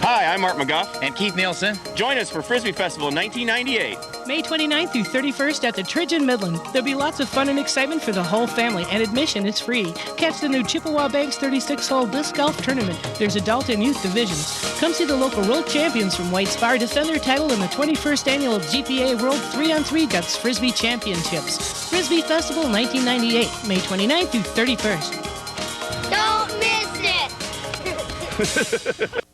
Hi, I'm Mark McGuff. And Keith Nielsen. Join us for Frisbee Festival 1998. May 29th through 31st at the Tridge in Midland. There'll be lots of fun and excitement for the whole family, and admission is free. Catch the new Chippewa Banks 36-hole disc golf tournament. There's adult and youth divisions. Come see the local world champions from White Spar defend their title in the 21st annual GPA World 3-on-3 Guts Frisbee Championships. Frisbee Festival 1998, May 29th through 31st. Don't miss it!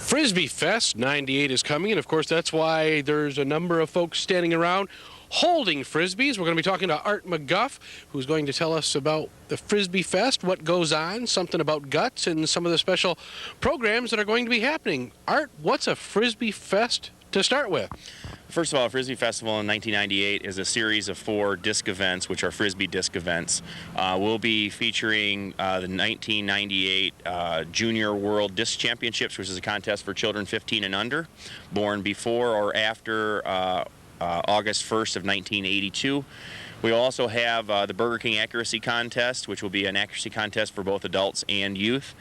Frisbee Fest 98 is coming, and of course that's why there's a number of folks standing around holding Frisbees. We're going to be talking to Art McGuff, who's going to tell us about the Frisbee Fest, what goes on, something about guts, and some of the special programs that are going to be happening. Art, what's a Frisbee Fest to start with? First of all, Frisbee Festival in 1998 is a series of 4 disc events, which are Frisbee disc events. We'll be featuring the 1998 Junior World Disc Championships, which is a contest for children 15 and under, born before or after August 1st of 1982. We also have the Burger King Accuracy Contest, which will be an accuracy contest for both adults and youth.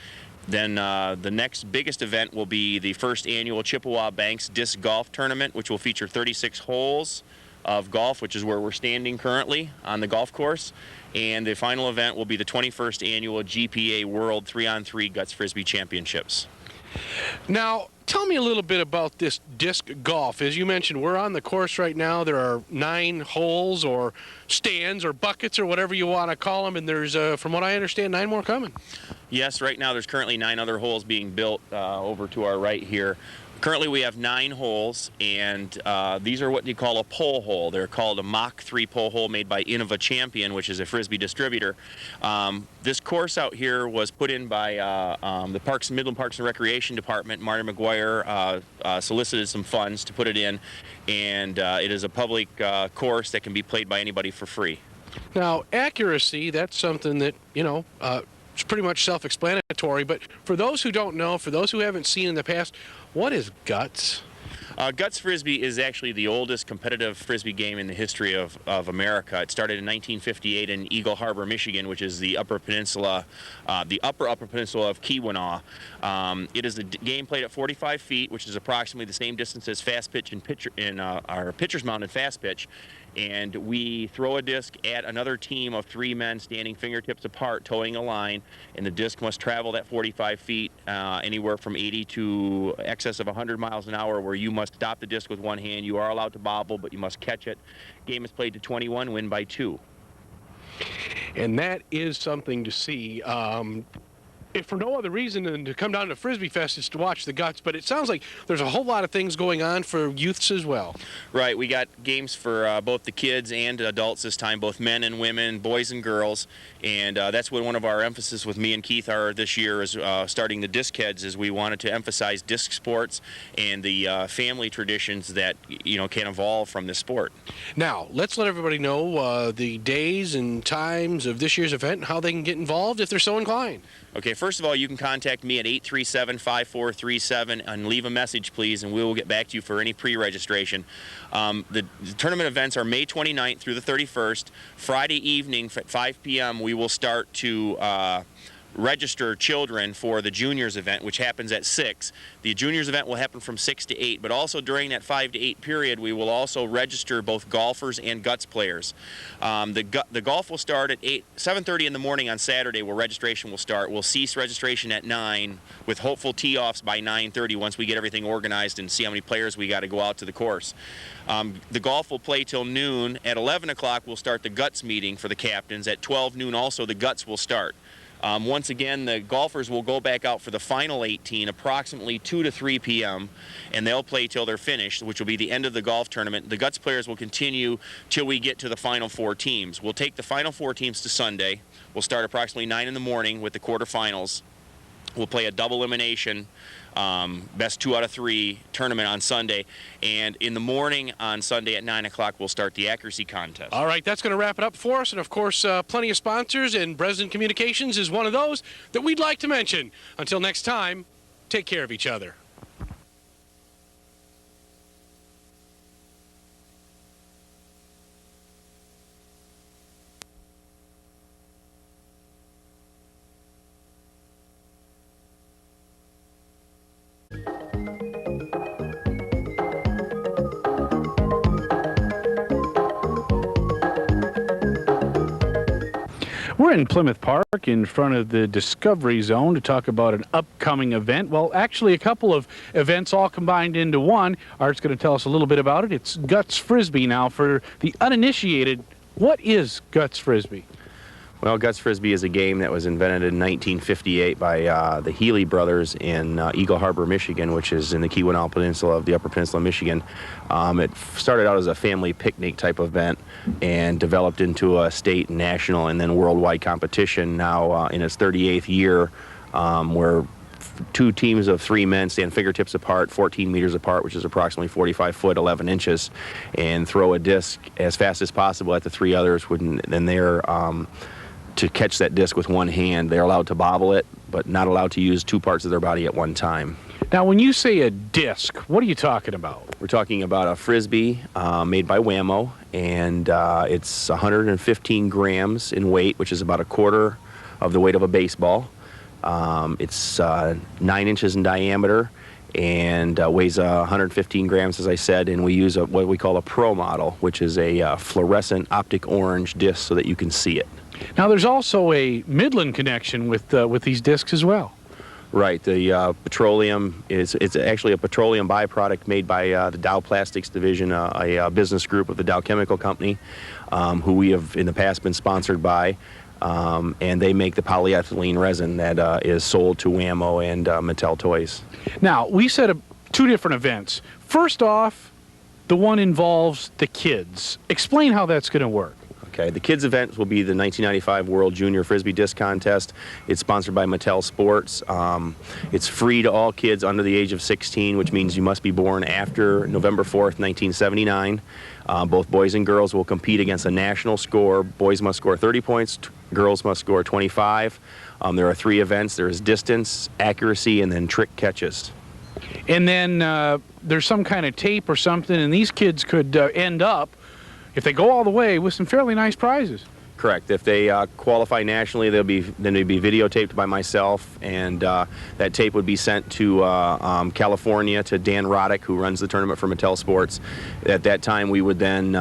Then the next biggest event will be the first annual Chippewa Banks Disc Golf Tournament, which will feature 36 holes of golf, which is where we're standing currently on the golf course. And the final event will be the 21st annual GPA World 3-on-3 Guts Frisbee Championships. Now, tell me a little bit about this disc golf. As you mentioned, we're on the course right now. There are 9 holes or stands or buckets or whatever you want to call them, and there's, from what I understand, 9 more coming. Yes, right now there's currently 9 other holes being built over to our right here. Currently we have 9 holes, and these are what you call a pole hole. They're called a Mach 3 pole hole made by Innova Champion, which is a Frisbee distributor. This course out here was put in by the Midland Parks and Recreation Department. Marty McGuire solicited some funds to put it in, and it is a public course that can be played by anybody for free. Now, accuracy, that's something that, it's pretty much self-explanatory, but for those who don't know, for those who haven't seen in the past, what is guts? Guts Frisbee is actually the oldest competitive Frisbee game in the history of America. It started in 1958 in Eagle Harbor, Michigan, which is the upper peninsula, the upper peninsula of Keweenaw. It is a game played at 45 feet, which is approximately the same distance as fast pitch in our pitcher's mound and fast pitch. And we throw a disc at another team of 3 men standing fingertips apart, towing a line, and the disc must travel that 45 feet anywhere from 80 to excess of 100 miles an hour, where you must stop the disc with one hand. You are allowed to bobble, but you must catch it. Game is played to 21, win by 2. And that is something to see. If for no other reason than to come down to Frisbee Fest is to watch the guts, but it sounds like there's a whole lot of things going on for youths as well. Right, we got games for both the kids and adults this time, both men and women, boys and girls, and that's what one of our emphasis with me and Keith are this year is starting the Disc Heads, is we wanted to emphasize disc sports and the family traditions that can evolve from this sport. Now, let's let everybody know the days and times of this year's event and how they can get involved if they're so inclined. Okay, first of all, you can contact me at 837-5437 and leave a message, please, and we will get back to you for any pre-registration. The tournament events are May 29th through the 31st. Friday evening at 5 p.m. we will start to register children for the juniors event, which happens at 6. The juniors event will happen from 6 to 8, but also during that 5 to 8 period, we will also register both golfers and guts players. The golf will start at 7:30 in the morning on Saturday, where registration will start. We'll cease registration at 9 with hopeful tee-offs by 9:30 once we get everything organized and see how many players we got to go out to the course. The golf will play till noon. At 11 o'clock, we'll start the guts meeting for the captains. At 12 noon also, the guts will start. Once again, the golfers will go back out for the final 18 approximately 2 to 3 p.m. and they'll play till they're finished, which will be the end of the golf tournament. The guts players will continue till we get to the final 4 teams. We'll take the final 4 teams to Sunday. We'll start approximately 9 in the morning with the quarterfinals. We'll play a double elimination, best 2 out of 3 tournament on Sunday. And in the morning on Sunday at 9 o'clock, we'll start the accuracy contest. All right, that's going to wrap it up for us. And, of course, plenty of sponsors, and Bresnan Communications is one of those that we'd like to mention. Until next time, take care of each other. We're in Plymouth Park in front of the Discovery Zone to talk about an upcoming event. Well, actually, a couple of events all combined into one. Art's going to tell us a little bit about it. It's Guts Frisbee. Now, for the uninitiated, what is Guts Frisbee? Well, Guts Frisbee is a game that was invented in 1958 by the Healy brothers in Eagle Harbor, Michigan, which is in the Keweenaw Peninsula of the Upper Peninsula of Michigan. It started out as a family picnic type event and developed into a state, national, and then worldwide competition now in its 38th year, where 2 teams of 3 men stand fingertips apart, 14 meters apart, which is approximately 45 foot, 11 inches, and throw a disc as fast as possible at the 3 others. Then they're to catch that disc with one hand. They're allowed to bobble it, but not allowed to use 2 parts of their body at one time. Now, when you say a disc, what are you talking about? We're talking about a Frisbee made by Whammo, and it's 115 grams in weight, which is about a quarter of the weight of a baseball. It's 9 inches in diameter and weighs 115 grams, as I said, and we use what we call a Pro model, which is a fluorescent optic orange disc so that you can see it. Now, there's also a Midland connection with these discs as well. Right. The petroleum it's actually a petroleum byproduct made by the Dow Plastics Division, a business group of the Dow Chemical Company, who we have in the past been sponsored by, and they make the polyethylene resin that is sold to Whammo and Mattel Toys. Now, we set up 2 different events. First off, the one involves the kids. Explain how that's going to work. Okay, the kids' event will be the 1995 World Junior Frisbee Disc Contest. It's sponsored by Mattel Sports. It's free to all kids under the age of 16, which means you must be born after November 4th, 1979. Both boys and girls will compete against a national score. Boys must score 30 points, girls must score 25. There are 3 events. There's distance, accuracy, and then trick catches. And then there's some kind of tape or something, and these kids could end up, if they go all the way, with some fairly nice prizes. Correct. If they qualify nationally, they'll be videotaped by myself, and that tape would be sent to California to Dan Roddick, who runs the tournament for Mattel Sports. At that time, we would then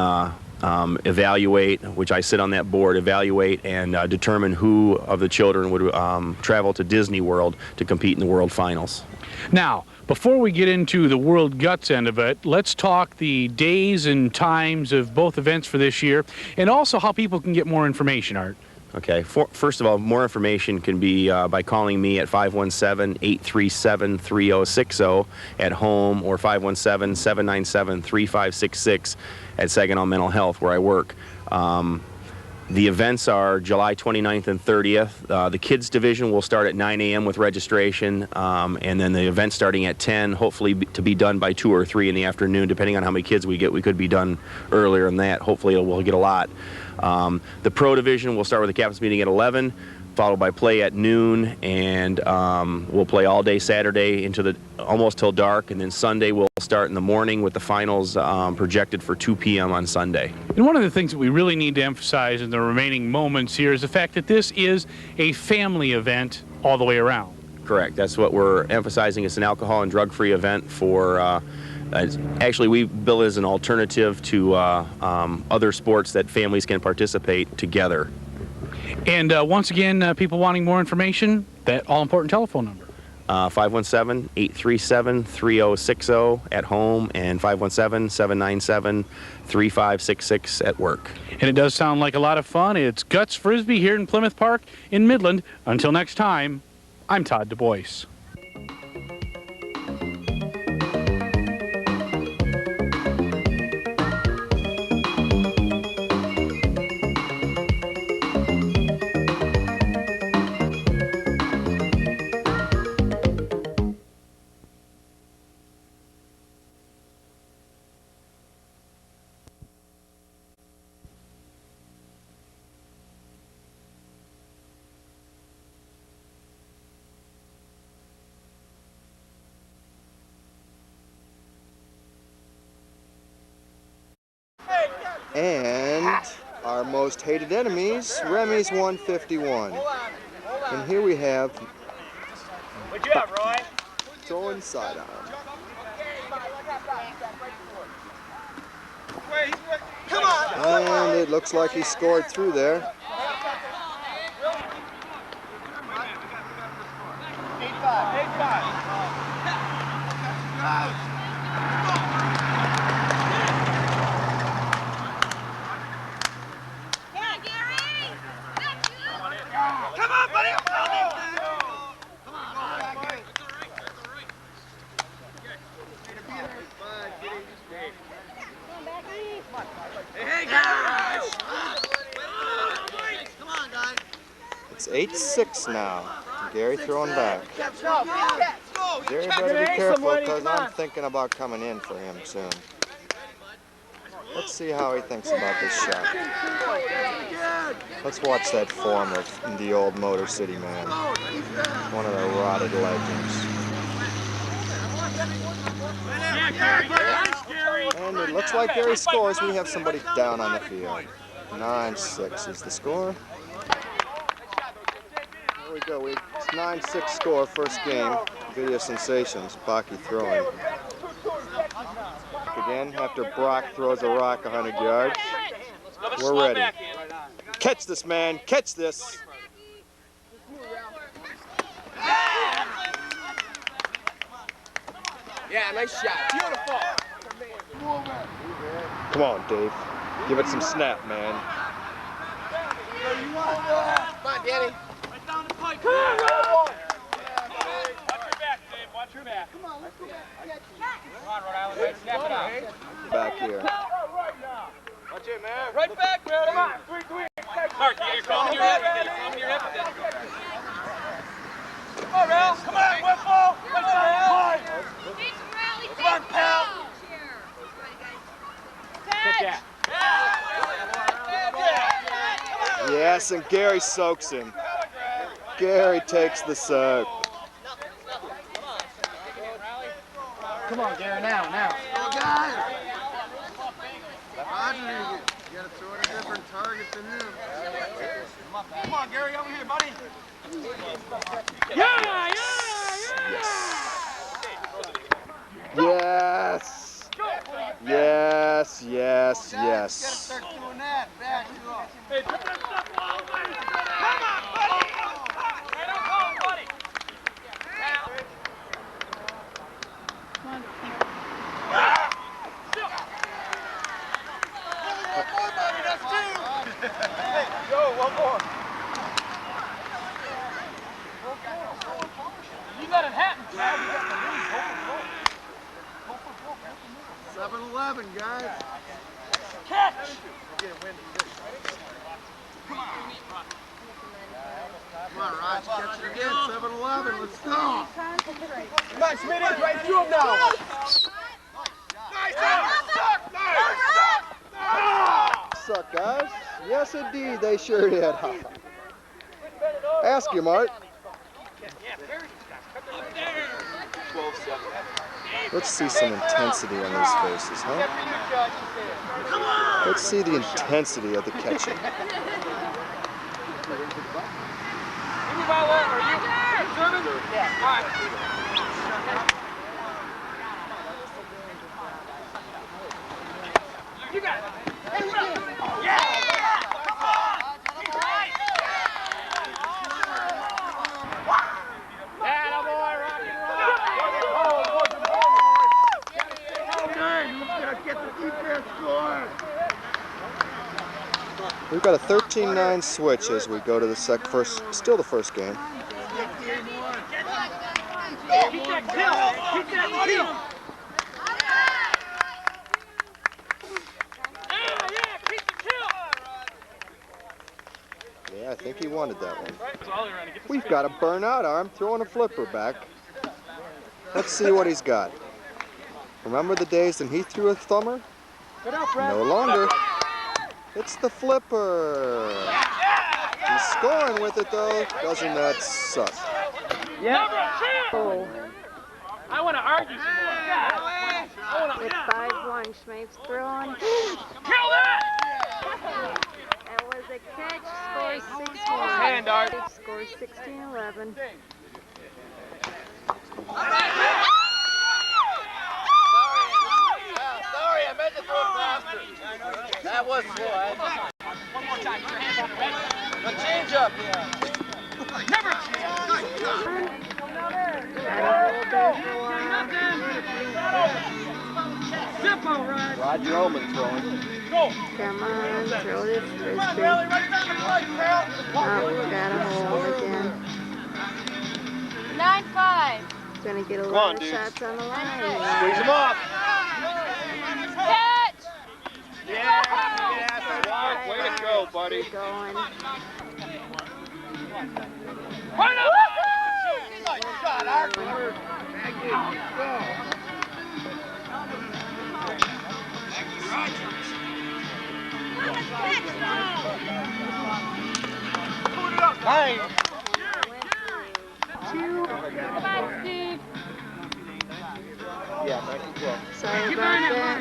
evaluate, which I sit on that board, evaluate and determine who of the children would travel to Disney World to compete in the World Finals. Now, before we get into the World Guts end of it, let's talk the days and times of both events for this year, and also how people can get more information, Art. Okay. First of all, more information can be by calling me at 517-837-3060 at home, or 517-797-3566 at Saginaw Mental Health, where I work. The events are July 29th and 30th. The kids division will start at 9 a.m. with registration, and then the event starting at 10, hopefully to be done by 2 or 3 in the afternoon, depending on how many kids we get. We could be done earlier than that. Hopefully we'll get a lot. The pro division will start with the captain's meeting at 11, followed by play at noon, and we'll play all day Saturday into almost till dark, and then Sunday we'll start in the morning with the finals projected for 2 p.m. on Sunday. And one of the things that we really need to emphasize in the remaining moments here is the fact that this is a family event all the way around. Correct. That's what we're emphasizing. It's an alcohol and drug-free event for actually, we bill it as an alternative to other sports that families can participate together. And once again, people wanting more information, that all-important telephone number. 517-837-3060 at home, and 517-797-3566 at work. And it does sound like a lot of fun. It's Guts Frisbee here in Plymouth Park in Midland. Until next time, I'm Todd Du Bois. And our most hated enemies, Remy's 151. And here we have What'd you have, Roy? throwing sidearm. Come on! And it looks like he scored through there. 8-5. Come on, buddy! Hey, guys! Come on, guys! It's 8-6 now. Gary throwing back. Gary better be careful because I'm thinking about coming in for him soon. Let's see how he thinks about this shot. Let's watch that form of the old Motor City Man. One of the rotted legends. And it looks like Gary scores. We have somebody down on the field. 9-6 is the score. There we go. It's 9-6 score, first game. Video sensations. Baki throwing. Again, after Brock throws a rock 100 yards. We're ready. Catch this, man. Catch this. Yeah, nice shot. Beautiful. Come on, Dave. Give it some snap, man. Come on, Danny. Down the pipe. Come on, Watch your back, Dave. Watch your back. Come on, let's go. Come on, Rhode Island. Right, snap it out. Back here. Watch it, man. Right back, man. Come on. Mark, you're calming your head. You're calming your head. Come on, Ralph. Come on, Whipple. Come on, Ralph. Come on, pal. Catch. Yes, and Gary soaks him. Gary takes the soak. Come on, Gary, now. Go, guys! Roger, you gotta throw at a different target than him. Come on, Gary, over here, buddy. Yes. Yes, yes, Gotta yes. start doing that. Back you up. Hey, put that stuff all over. Come on, buddy. Hey, don't call him, buddy. One more, buddy, that's two. Hey, yo, one more. You got it happen, Chad. You got the lead. 7-11, guys. Catch. Come on, Raj, catch it again. 7-11, let's go. Come on, Smitty, right through him now. Suck, guys. Yes, indeed, they sure did. Ask him, Art. Let's see some intensity on these faces, huh? Let's see the intensity of the catching. You got it. We've got a 13-9 switch as we go to the still the first game. Yeah, I think he wanted that one. We've got a burnout arm throwing a flipper back. Let's see what he's got. Remember the days when he threw a thumber? No longer. It's the flipper. He's scoring with it though. Doesn't that suck? Yeah. Oh. I want to argue some more. It's 5-1. Schmape's throwing. Kill that! That was a catch. Score 6-1. Hand, Art. Score 16-11. Sorry, I meant to throw it faster. That was slow. One more time. Put your hands on the red. A change up. Never change. Roger Ullman throwing. Come on, throw this Frisbee. Oh, we got a hole again. 9-5. Gonna get a Come lot on, of dude. shots on the line. Squeeze him off. Catch! Yeah, way to go, buddy. Keep going. Nice shot, Art. Hey. Bye, Steve. Yeah, 19-12. Sorry about that.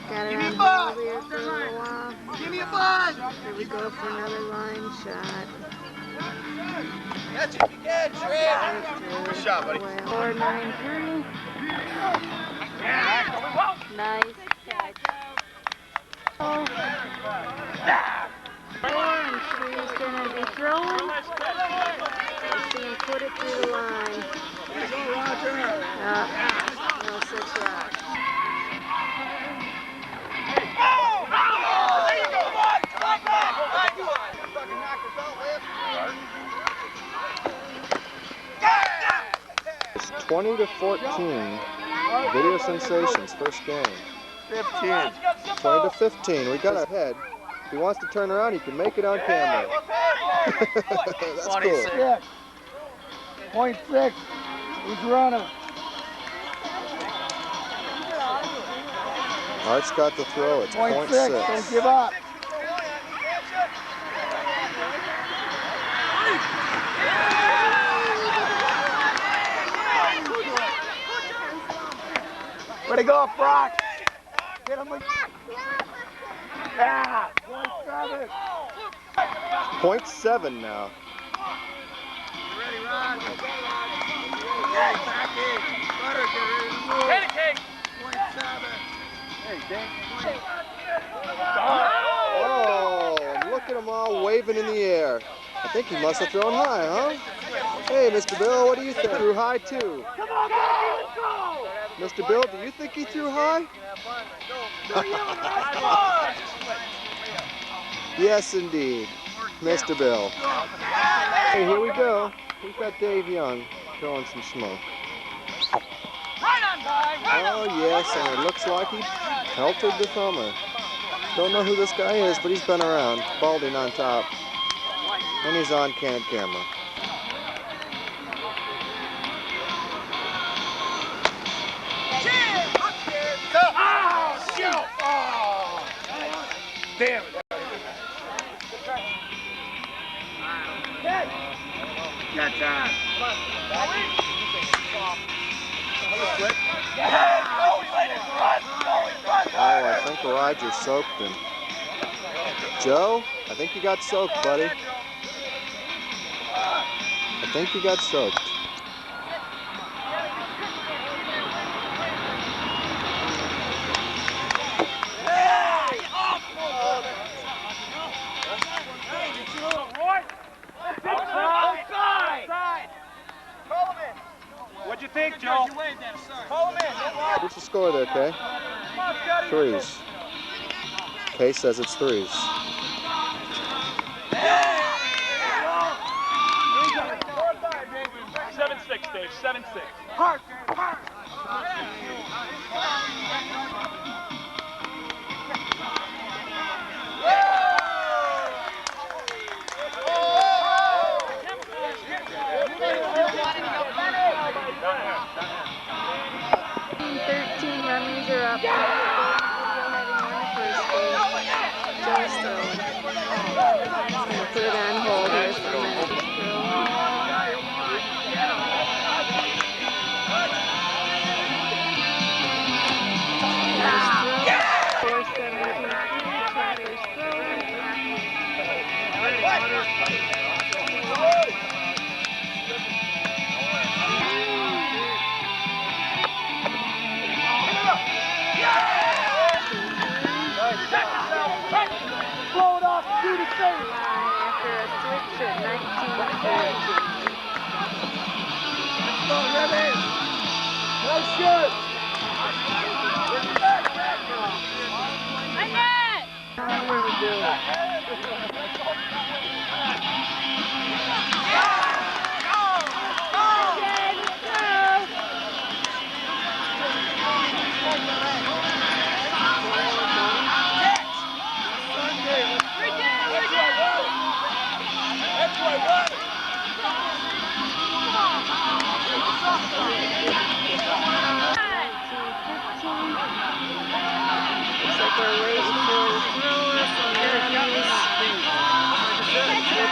Got it on hold here for a little while. Give me a buzz. Here we go for another line shot. Catch it. Catch it. Good shot, buddy. 4-9-3. Nice catch. Oh. 4-3's gonna be throwing. Let's see him put it through the line. No such luck. There you go, bud. Come on back. It's 20-14. Video sensations, first game. 15. 20-15. We got ahead. If he wants to turn around, he can make it on camera. That's cool. Point 6. Who's running? Art's got the throw. It's Point point 6. 6. Don't give up. Way to go, Brock. Get him. Yeah. Point 7 now. Ready, Ron? Ready, King. Point 7. Hey, Dink. Oh, look at them all waving in the air. I think he must have thrown high, huh? Hey, Mr. Bill, what do you think? Threw high too. Come on, baby, let's go. Mr. Bill, do you think he threw high? Yes, indeed. Mr. Bill. Hey, here we go. We've got Dave Young throwing some smoke. Oh, yes, and it looks like he pelted the thumber. Don't know who this guy is, but he's been around. Balding on top. And he's on canned camera. Oh, shoot. Oh. Damn it. Get that. Oh, I think Roger soaked him. Joe, I think you got soaked, buddy. I think you got soaked. What'd you think, Joe? Call him in. What's the score there, Kay? 3s. Kay says it's 3s. 7-6, Dave. 7-6. Hard. Rummies are up. Having won the first game. Joe's throwing. He's going to put it on hold here for a minute. Nice throw. 4-17. Tracker's throwing.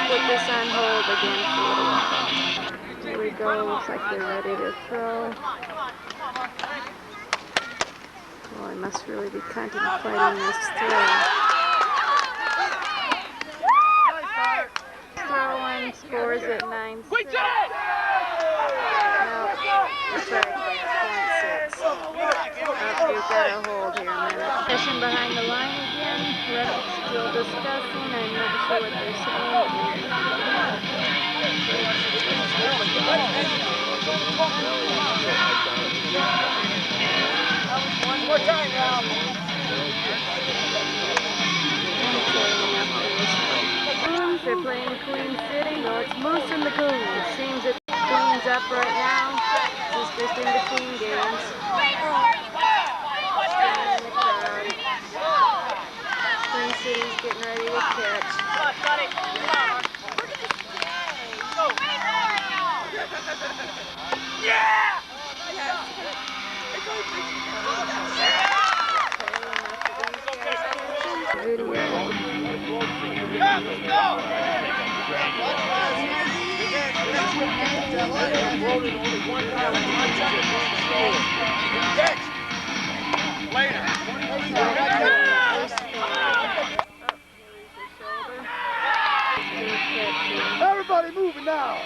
Put this on hold again for a little while. Here we go. Looks like they're ready to throw. Oh, I must really be contemplating this throw. Throwing scores at 9-6. No, that's right. 0.6. We've got a hold here a minute. Session behind the line again. Refs still discussing. I'm not sure what they're saying. One more time now. They're playing Queen City. No, it's Moose and the Goons. Seems that Queen's up right now. It's just in between games. Queen City's getting ready to catch. Yeah! Everybody moving now.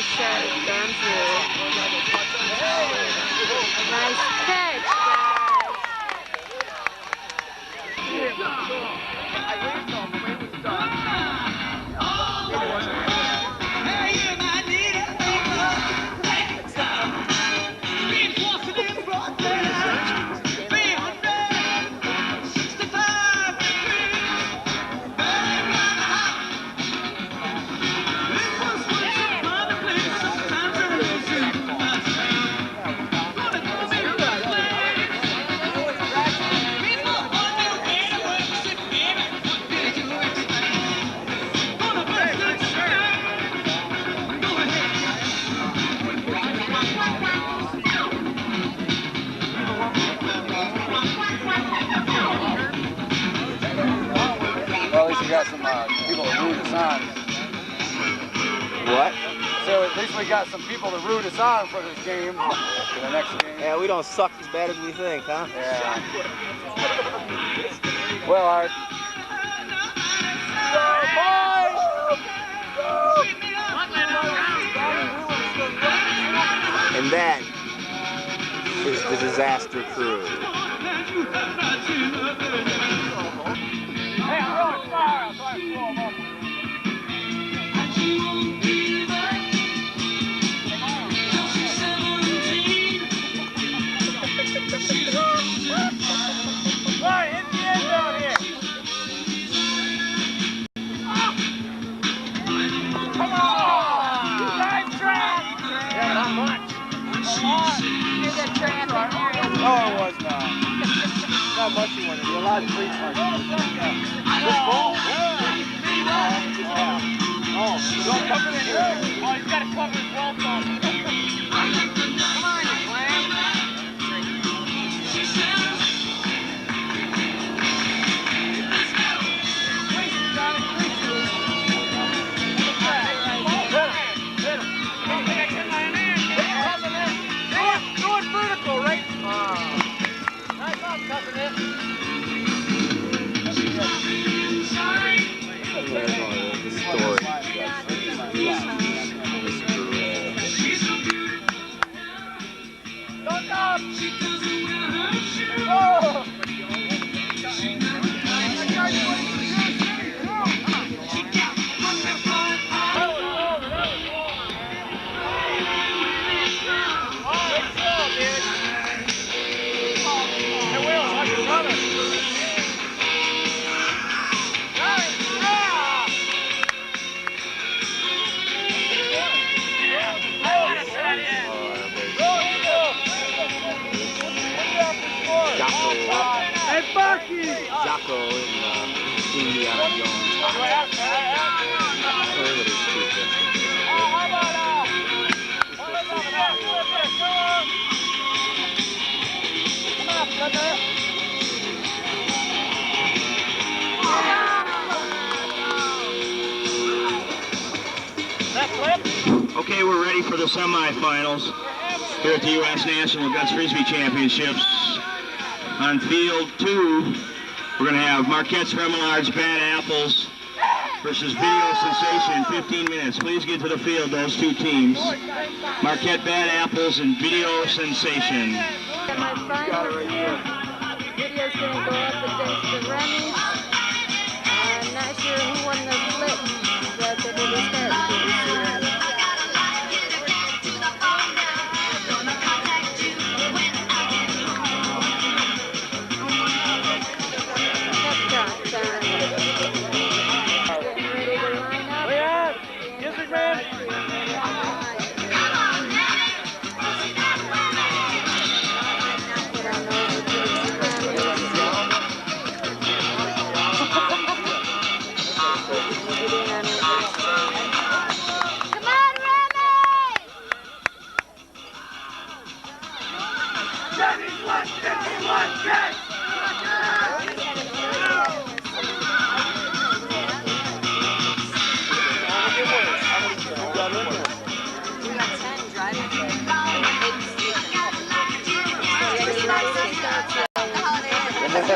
Shot has gone through. Nice catch, Well, at least we got some people to root us on. What? So at least we got some people to root us on for this game, for the next game. Yeah, we don't suck as bad as we think, huh? Yeah. Well, Art. And that is the Disaster Crew. Hey, I'm rolling fire. I'll try to blow them up. All right, hit the end zone here. Come on! Nice track! Yeah, not much. There's a trap in there. No, it was not. Not much you wanted to do. A lot of free punch. This ball? Oh, don't cover it in here. Oh, he's got to cover his well phone. Come on, you clam. Hit him. Jocko and Indiana Jones. Okay, we're ready for the semifinals here at the U.S. National Guts Frisbee Championships. On field 2, we're going to have Marquette's Remolards Bad Apples versus Video Sensation in 15 minutes. Please get to the field, those two teams. Marquette Bad Apples and Video Sensation. My final video's going to go up against the Remy's. I'm not sure who won the flip that they did this year.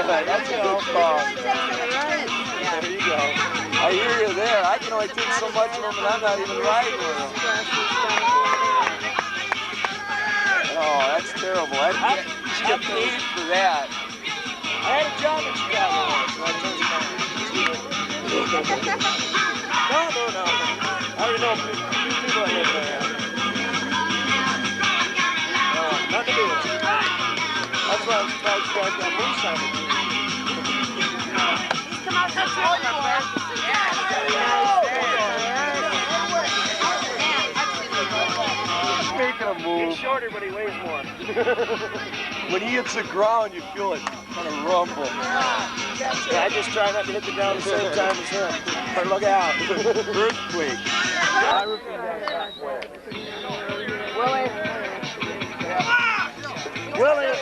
That's an old call. There you go. I hear you there. I can only take so much of them, and I'm not even riding with them. Oh, that's terrible. You should get paid for that. I had a job in Chicago once, so I turned it down. No. I already know a few people that live there. Nothing to do with it. That's why I'm surprised you guys got moose on it. Come out, that's all you are. Making a move. He's shorter, but he weighs more. When he hits the ground, you feel it kind of rumble. Yeah, I just try not to hit the ground at the same time as him. Or look out. Earthquake. Willie!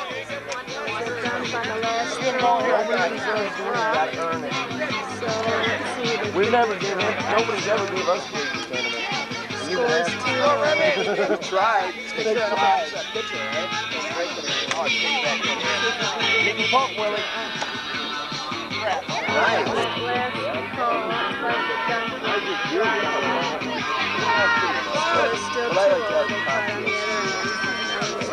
We never gave him, nobody's ever gave us this tournament. We tried. Get your pump, Willie.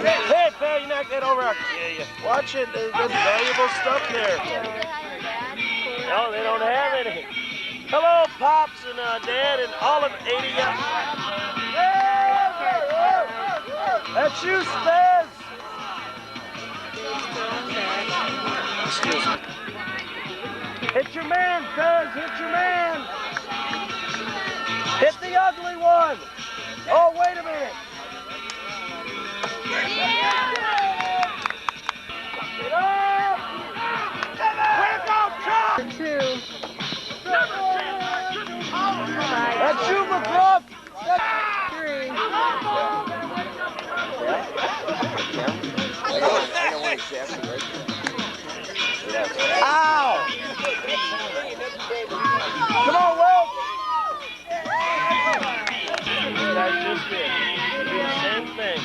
Hey, pal, you knock that over. I'll kill you. Watch it. There's valuable stuff there. No, they don't have any. Hello, Pops and Dad and all of 80 of you. That's you, Spaz. Excuse me. Hit your man, cuz. Hit your man. Hit the ugly one. Oh, wait a minute. Get up. Quick on top. That's you, McGruff. That's 3. Ow! Come on, Will! I just did. Do the same thing.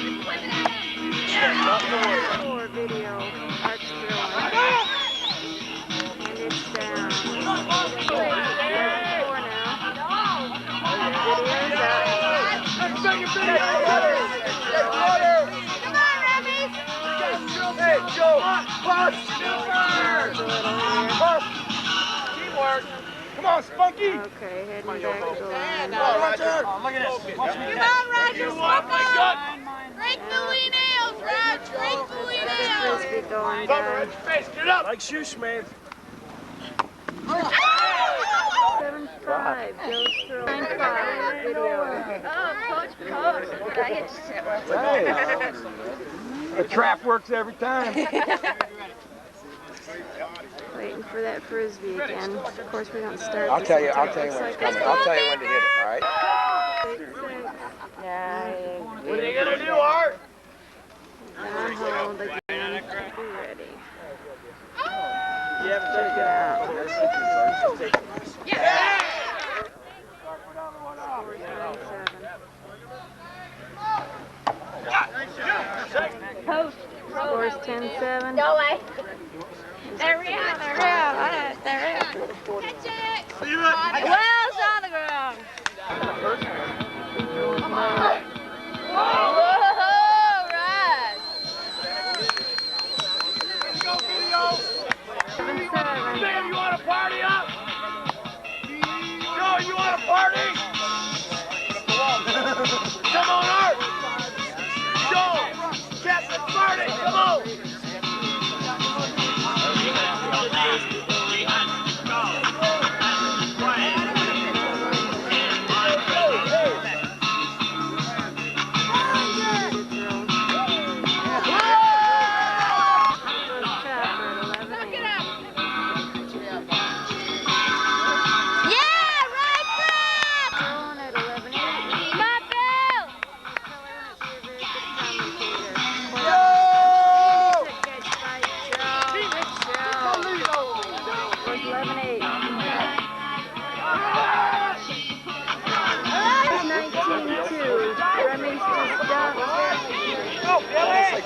Nothing to worry. More video. Arch through. And it's down. 4 now. Video's out. Teamwork. Come on, Spunky. Okay, heading back to the line. Come on, Roger. Look at this. Come on, Roger, smoke on! Break the lean nails, Raj! Break the lean nails! Frisbee going Cover down. its face. Get up. Like Shoeshman. 7-5 goes through 9-5 video. Oh, Coach, did I get you sit The trap works every time. Waiting for that Frisbee again. Of course, we don't start. I'll tell you when it's coming. I'll tell you when to hit it, all right? What are you going to do, Art? On hold again. Be ready. You haven't Check it out. Post. Scores 10-7. No way. There we are, there we are. There we are. Catch it. Wells on the ground. Whoa, right. Sam, you want to party up? Joe, you want to party? Come on, Art. Joe, Captain Party, come on.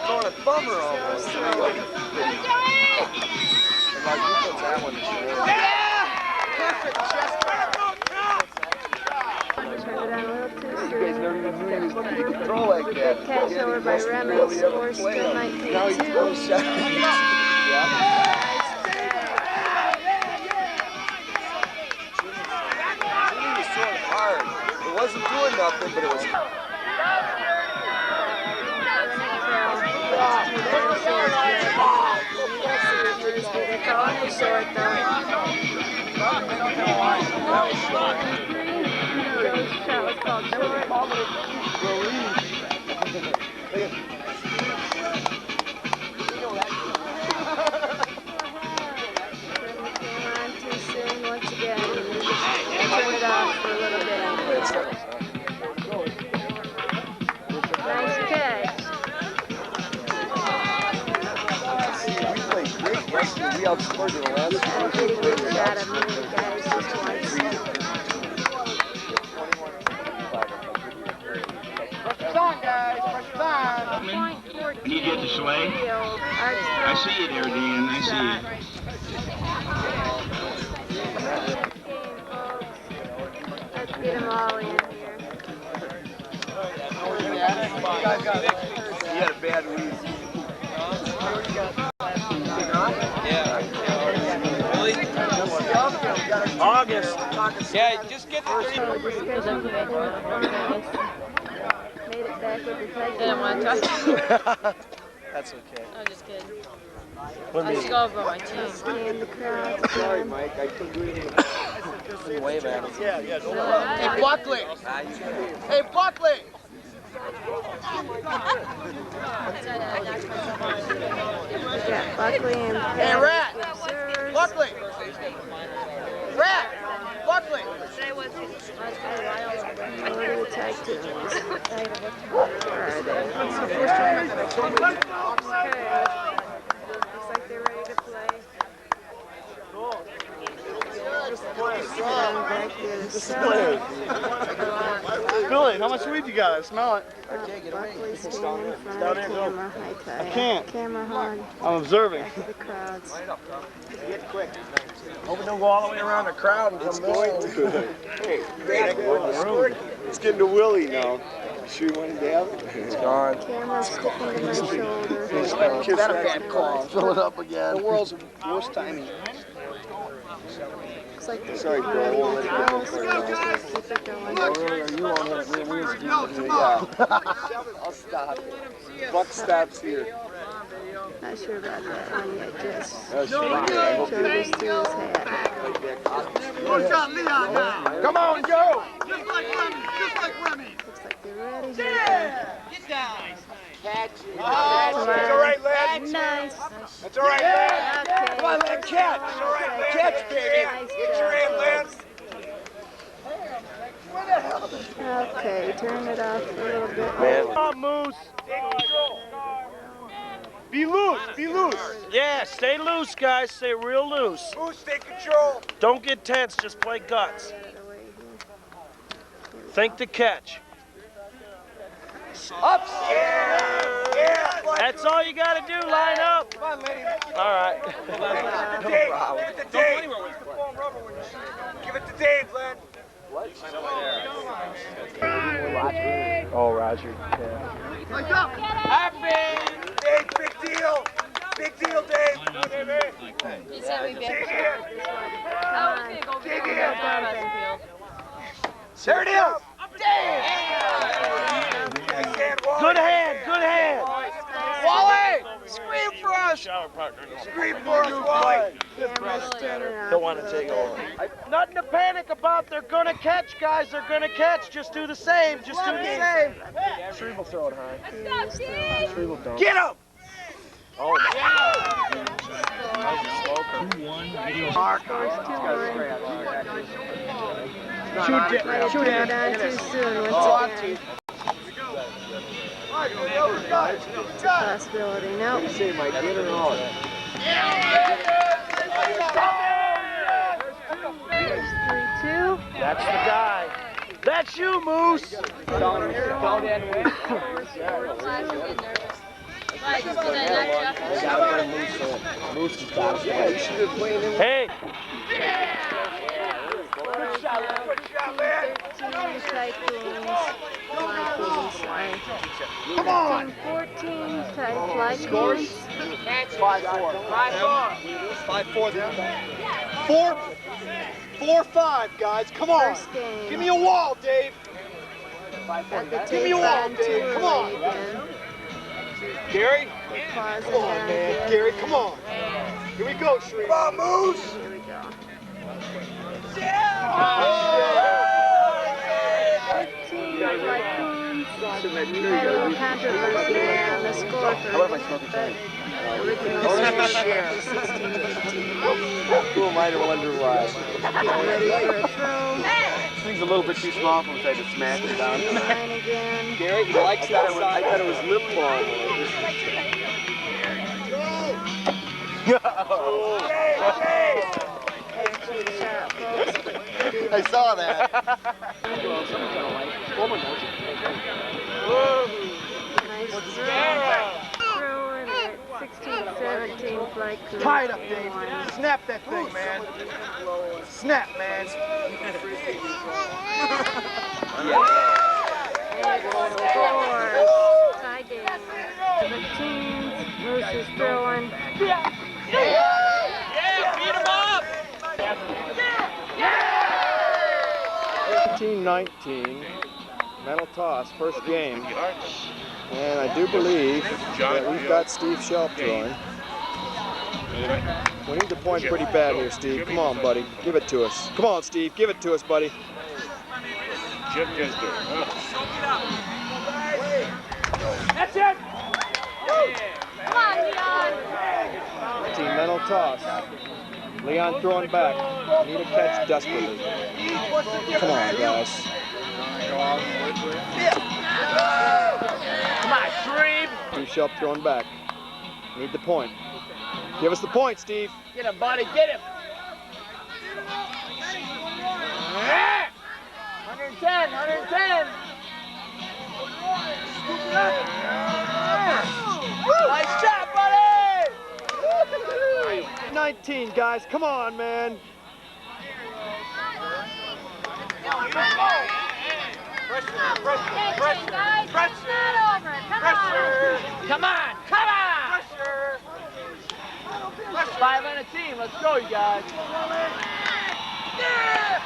Throwing a thumber almost. And like you put that one in the Perfect, Chester. Turn it on a little too You guys never even knew he was going to throw like that. Good catch over by Remy. Score still 19-2. Now he's throwing shots. He was throwing hard. It wasn't doing nothing, but it was hard. They're calling it short though. Joe's shot was called short. Came on too soon once again. Turn it off for a little bit. Nice catch. We outscored in the last I'm getting a good shot of me, guys, just once. Pressure's on, guys. Pressure's on. Can you get the sleigh? I see you there, Dan. I see you. Let's get them all in here. He had a bad week. August. Yeah, just get the Made it back with the tag. Didn't want to touch it. That's okay. I'm just kidding. I should go over my team. Scan the crowd. Sorry, Mike. I couldn't do anything. Wave at him. Hey, Buckley. Hey, Buckley. Yeah, Buckley and Hey, Rat. Servers. Buckley. Rat. Buckley. What are the tag teams? Where are they? Okay. Looks like they're ready to play. Back here to sell. Billy, how much weed you got? I smell it. Buckley standing in front of the camera. Hi, Ty. I can't. Camera hog. I'm observing. Back of the crowds. Get quick. Hope it don't go all the way around the crowd and come going. Hey, it's getting to Willie now. Shoot one down. It's gone. Camera's sticking to my shoulder. Kiss that bad call. Fill it up again. The world's worst timing. Looks like they're Sorry, getting Bill. ready We'll to let throw, it so go. we'll just keep it going. You won't have it. Yeah. I'll stop it. Buck stops here. Not sure about that one yet, just That's showed fine. us through his hat. Come on, go! Just like Remy, just like Remy. Looks like they're ready here. Get down. Catch it. Come on. That's all right, lad. Nice. That's all right, lad. Okay. Come on, lad, catch. That's all right, lad. Catch, baby. Nice Get your hand, lad. Okay, turn it off a little bit. Man. Come on, Moose. Be loose, be loose. Yeah, stay loose, guys. Stay real loose. Moose, take control. Don't get tense. Just play guts. Think the catch. Up. Yeah. That's all you got to do. Line up. Come on, lady. All right. Give it to Dave. Give it to Dave, lad. Oh, Roger. Happy. Dave, big deal. Big deal, Dave. He said we'd be Dig able in. I was going to go Dig down in. the field. There it is. Dave. Good hand. Good hand. Wally, scream for us. Scream for us, Wally. Camera's turning off. Don't want to take over. Nothing to panic about. They're going to catch, guys. They're going to catch. Just do the same. Just do the same. Shreve will throw it high. Shreve will don't. Get him. Oh, my. Shoot it down too soon once again. It's a possibility. Nope. Say, Mike, get it on. There's 3-2. That's the guy. That's you, Moose. Hey. Good shot, man. 13 Typhoons. Come on. 14 Typhoons. 5-4 then. 4-5, guys. Come on. First game. Give me a wall, Dave. Got the Give tape me a wall, on Dave. too Come on. early again. Gary? Pausing Come on, down man. again. Gary, come on. Here we go, Shreve. Come on, Moose. Here we go. 15 Typhoons. Had a little controversy there on the score for but original score was 16-15. Who am I to wonder why? Getting ready for a throw. Thing's a little bit too small for him to smash it down. Line again. Gary, he likes that. I thought it was lip balm. Shot, folks. I saw that. Nice throw. Throwing at 16-17 flight crew. Tie it up, Dave. Snap that thing, man. Snap, man. And it scores. Tie game. 17. Moose is throwing. Yeah, beat him up. 18-19. Mental toss, first game. And I do believe that we've got Steve Shelp throwing. We need to point pretty bad here, Steve. Come on, buddy. Give it to us. Come on, Steve. Give it to us, buddy. That's it. Come on, Leon. Team mental toss. Leon throwing back. Need a catch desperately. Come on, guys. Come on, Shreve. Steve Shelp throwing back. Need the point. Give us the point, Steve. Get him, buddy. Get him. 110, 110. Nice shot, buddy. 19, guys. Come on, man. Come on! Come on! Pressure! 5 on a team. Let's go, you guys. Yeah!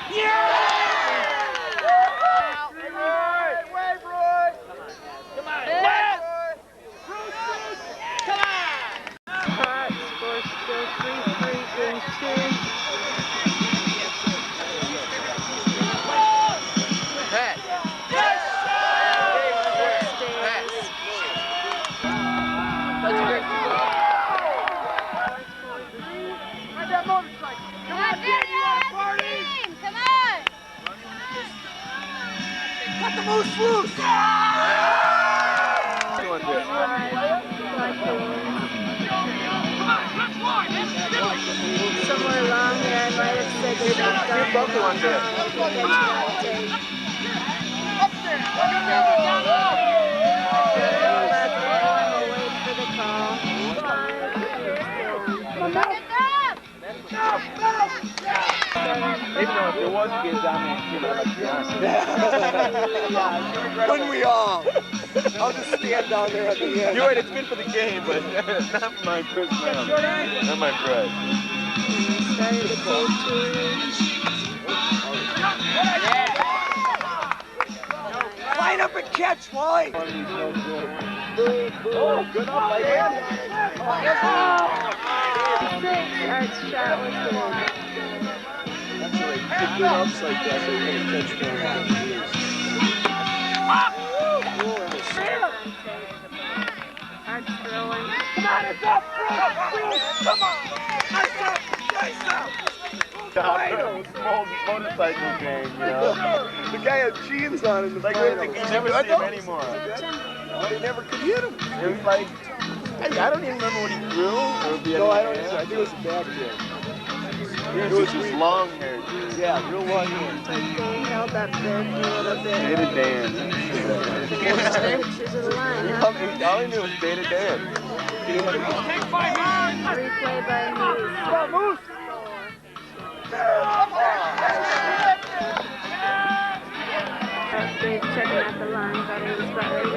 Wave, Roy! Come on! Come on! Hot score still 3-3 in 2. Pat. That's a great ball. Ride that motorcycle. Come on, Danny, you want to party? Come on! Cut the moose loose! Somewhere along here, I might have said that they've got one there. We'll wait for the call. Even though if there was kids on that team, I'd like to be honest. Wouldn't we all? I'll just stand down there at the end. You're right, it's good for the game, but not for my personality. Not my pride. Started the cold Line up and catch, Wally! Oh, good up by him. Art's shot was good. That's right. You get good ups like that, so you can catch them. Art's throwing. Come on, it's up! Come on! Nice up! Nice up! Small motorcycle gang, you know. The guy had jeans on in the finals. You never see him anymore. They never could hit him. It was like, I don't even remember what he threw. No, I don't either. I think it was a bad kick. It was just long hair. Yeah, real long hair. They held up there for a little bit. Beta Dan. Stitches of the line, huh? All he knew was Beta Dan. Replay by Moose. Big checking out the line, but he was about ready to throw.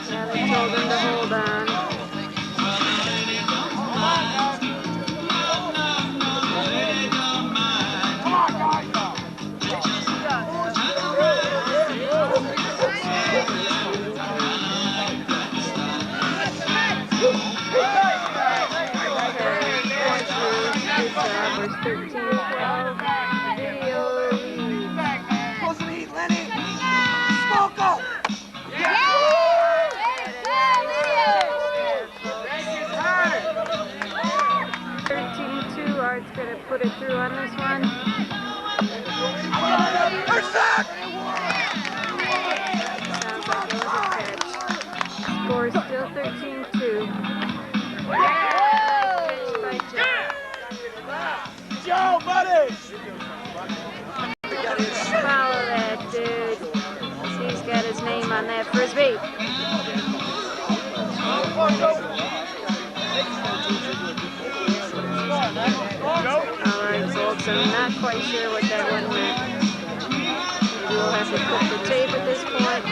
Now they told him to hold on. Numbers 13, 12, video lead. Close the heat, Lenny. Smoko. Art's gonna put it through on this one. Sounds like it was a pitch. Score still 13-2. Pitch by Joe. Joe, buddy. Follow that dude. He's got his name on that Frisbee. Alright, folks, I'm not quite sure what that one meant. Maybe we'll have to put the tape at this point.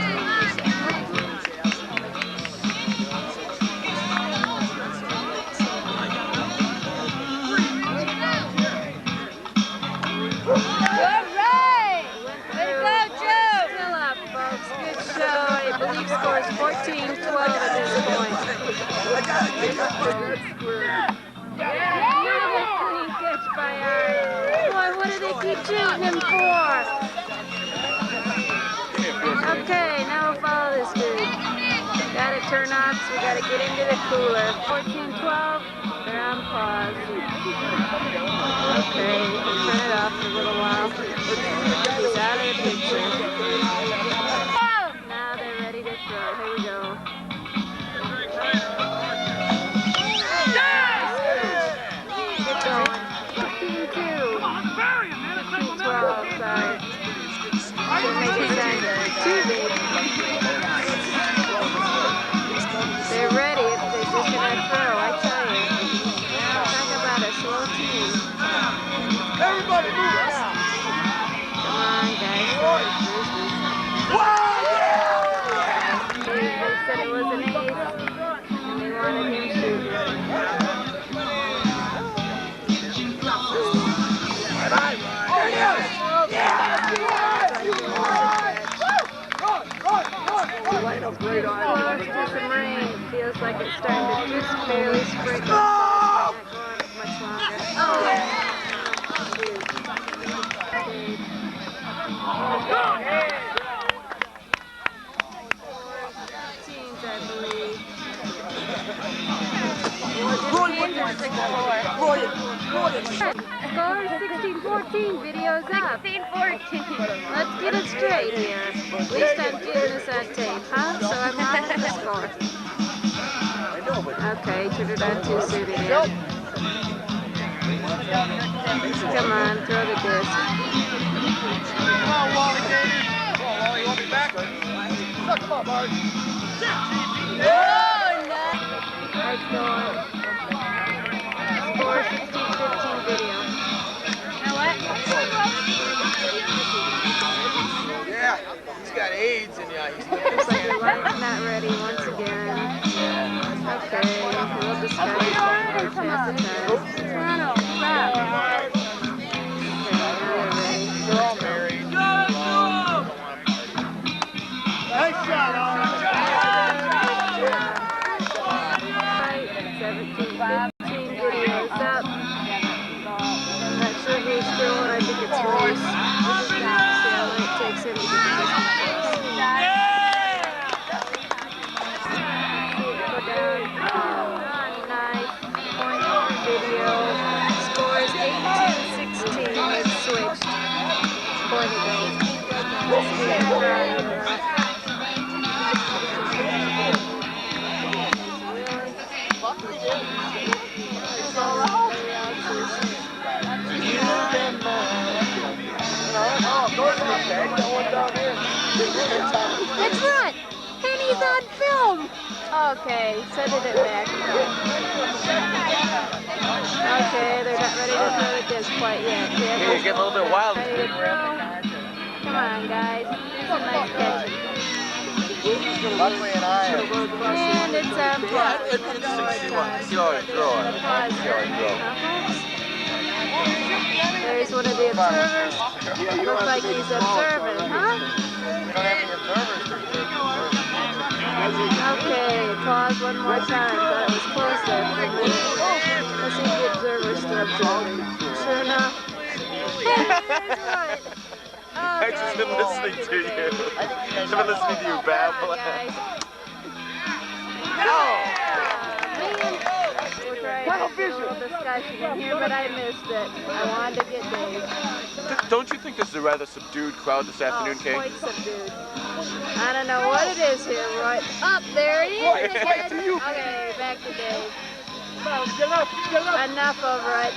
Alright! Way to go, Joe! Still up, folks. Good show. I believe scores 14-12 at this point. Another clean catch by Art. Boy, what do they keep shooting him for? Okay, now we'll follow this dude. Gotta turn off, so we gotta get into the cooler. 14-12, they're on pause. Okay, we can turn it off for a little while. He's out of the picture. Now they're ready to throw. Here we go. Get going. 15-2. 12, sorry. Should make it 10. 2 big. said it was an ace, and they wanted him shooting. Close to some rain. Feels like it's starting to just barely sprinkle. Not going much longer. Teams, I believe. Score 16-14. Video's up. 16-14. Let's get it straight here. At least I'm getting this on tape, huh? So I'm on the score. Okay, turn it on too soon again. Come on, throw the disc. Come on, Wally, Katie. Come on, Wally, you want me back? Come on, Bart. Nice going. Score 16-15 video. Yeah, he's got AIDS and yeah, he's Looks like your light's not ready once again. Okay, we'll discuss it more past the time. Toronto, stop. They're all married. Nice shot, 17-15 videos up. I'm not sure who's still on. I think it's Royce. See how long it takes him to get to this place. Go down. Nice. Point video. Score is 18-16. They've switched. Point Let's run! And he's on film! Okay, send it back. Okay, they're not ready to throw the disc quite yet. Yeah, you're getting a little bit wild. Ready to throw? Come on, guys. Do some nice catching. Buckley and I are... And it's Yeah, it's 61. See how I throw it. See how I throw. There's one of the observers. Looks like he's observing, huh? We don't have any observers. Okay, pause one more time. Thought it was close there for a minute. Let's see if the observer's still observing. Sure enough. Right. I've just been listening to you. I've been listening to you babble. We're trying to do a little discussion in here, but I missed it. I wanted to get Dave. Don't you think this is a rather subdued crowd this afternoon, Kate? Quite subdued. I don't know what it is here, Roy. Up there he is again. Okay, back to Dave. Enough of it.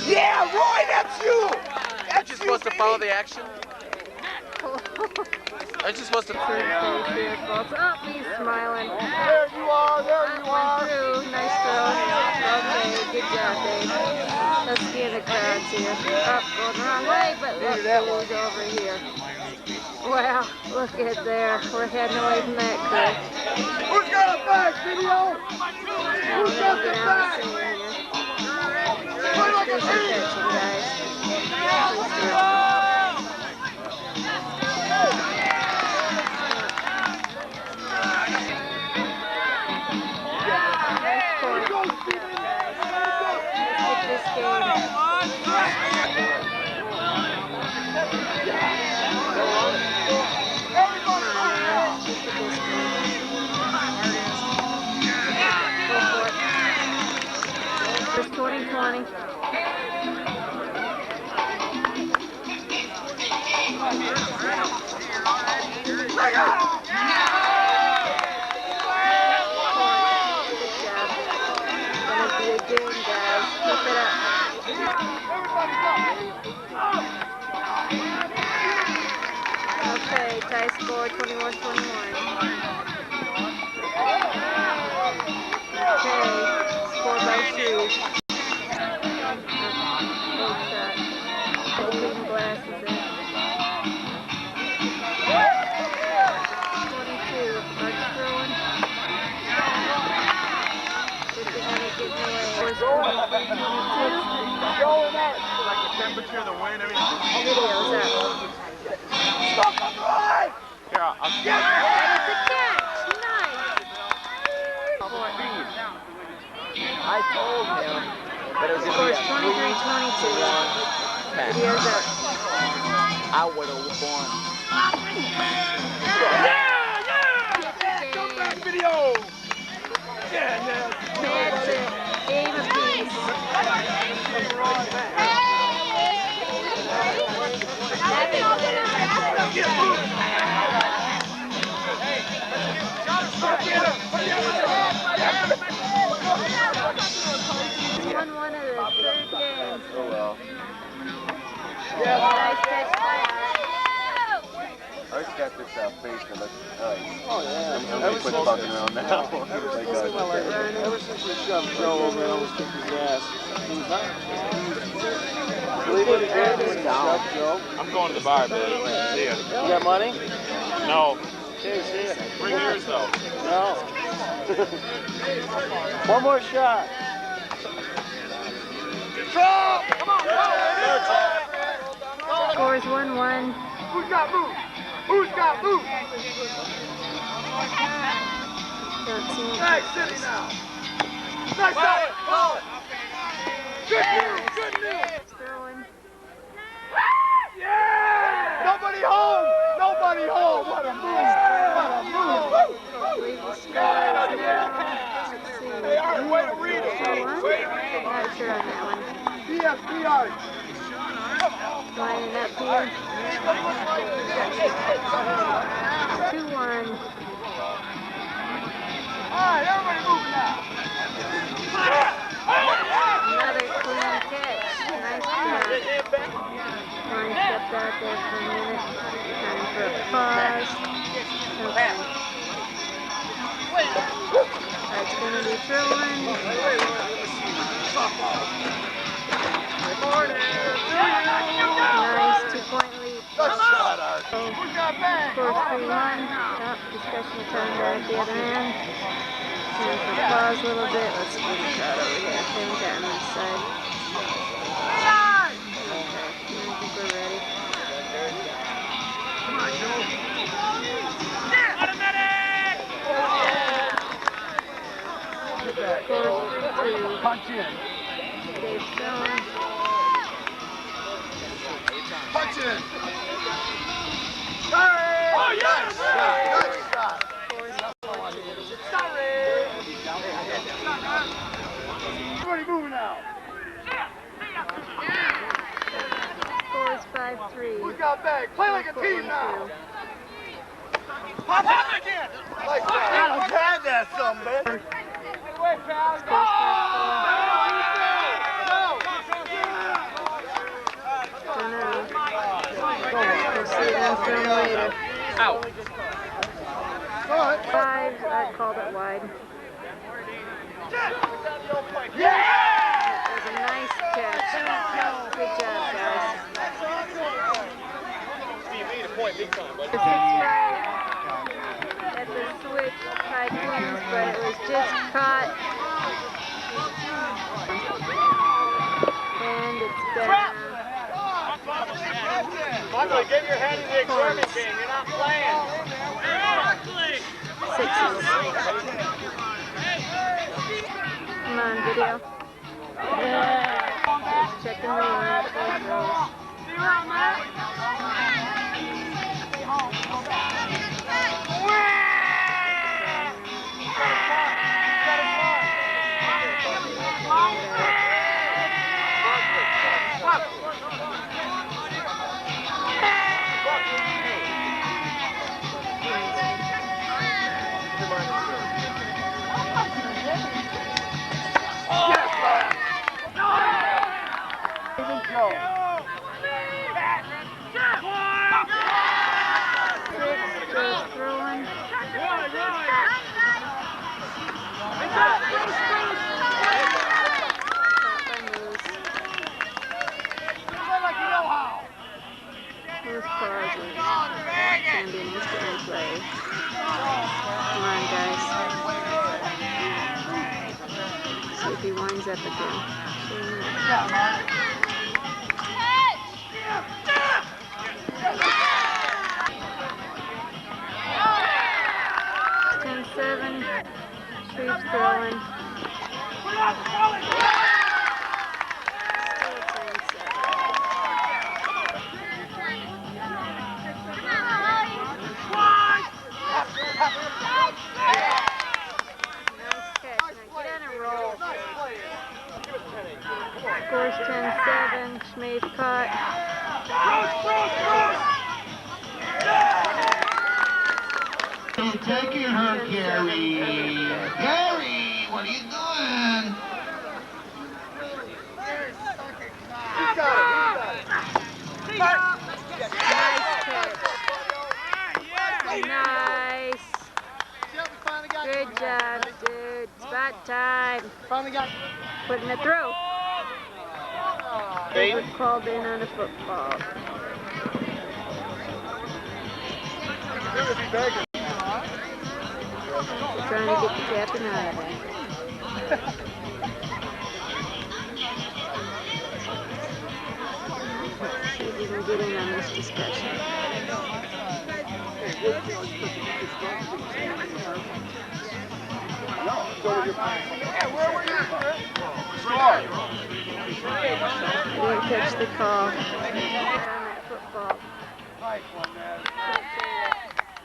Yeah, Roy, that's you! Aren't you supposed to follow the action? Aren't you supposed to... Oh, he's smiling. There you are, there you are. Through. Nice throw. Okay, good job, Dave. Let's see in the crowds here. Up, going the wrong way, but look who's over here. Wow, look at there. We're heading away from that crew. Who's got a back, video? Who's got the back? Do some catching, guys. First 2020. Okay, tie score 21-21. Okay, score by 2. Good shot. Open glasses in. Like the temperature, the wind, everything. Video's up. Stop the drive! Here, I'll It's a catch. Nice. 14. I told him that it was going to be Scores 23-22. Video's up. I would have won. Come back, video! Yeah. That's it. Game apiece. Won one of the third games. Oh well. Nice catch by Art's got this face that looks nice. Oh, yeah. I'm gonna quit fucking around now. Ever since we shoved Joe over and almost kicked his ass, he was not. Believe it again, when we shoved Joe. I'm going to the bar, Billy. See ya. You got money? No. Okay, see ya. Bring yours, though. No. One more shot. Come on, Scores 1-1. Who's got boots? Who's got boots? Nice, City now. Nice shot. Good news. Throwing. Yeah! Nobody home. What a move. Leave the scores now. Let's see. Hey, Art, way to read it. Not sure on that one. DFB Art. Lining up here. 2-1. All right, everybody moving now. Another clean catch. Nice job. Line stepped out there for a minute. Time for a pause. Okay. That's going to be throwing. Nice 2-point lead. Good shot, Art. Score 3-1. Discussion time there at the other end. Time for pause a little bit. Let's get a shot over here. Haven't gotten this side. Okay, I think we're ready. Score 3-2. Punch in. Dave throwing. Punch in. Oh, yes! Nice shot. Everybody moving now. Scores 5-3. Who's got bag? Play like a team now. Pop again. Like that. I'll grab that son, man. Out. 5, I called it wide. Yeah! That was a nice catch. Good job, guys. At the switch, Tycoons, but it was just caught. And it's down. Michael, get your head in the exorbitant game. You're not playing. Sixes. Come on, video. Just checking the line. Come on, guys. See if he winds up again. 10-7. Shreve's throwing. Scores 10-7. Schmave caught. Taking her, Gary. Gary, what are you doing? Nice catch. Nice. Good job, dude. Spot time. Putting it through. They were called in on a football. Trying to get the captain out of there. See if we can get in on this discussion. Didn't catch the call on that football.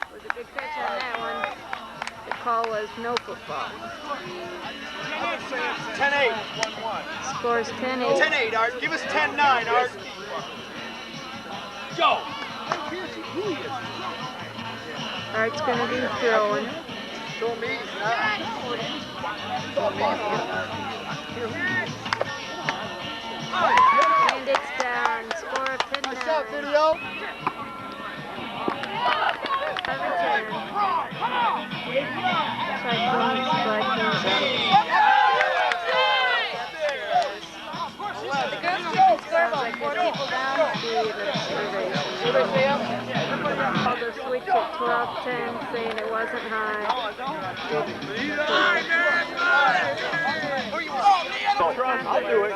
It was a good catch on that one. The call was no football. 10-8. Scores 10-8. 10-8, Art. Give us 10-9, Art. Go. Art's going to be throwing. And it's down. Score of 10-9. Nice shot, video. 7-10. Called a switch at 12-10, saying it wasn't high. I'll do it.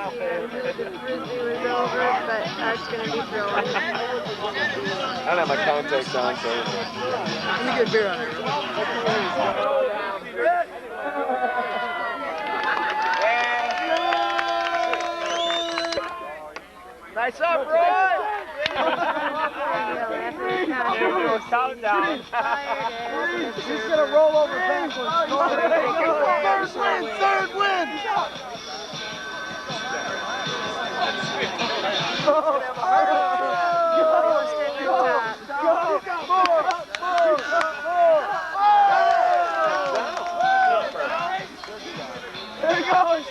The Frisbee was over, but Art's going to be throwing. I don't have my contacts on, so. Let me get a beer on it. Nice up, Roy! Countdown. He's going to roll over backwards. Third win! There he goes!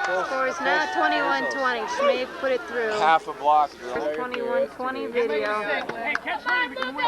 Score is now 21-20. Schmave put it through. Half a block. 21-20 video. Hey, catch me. We can win.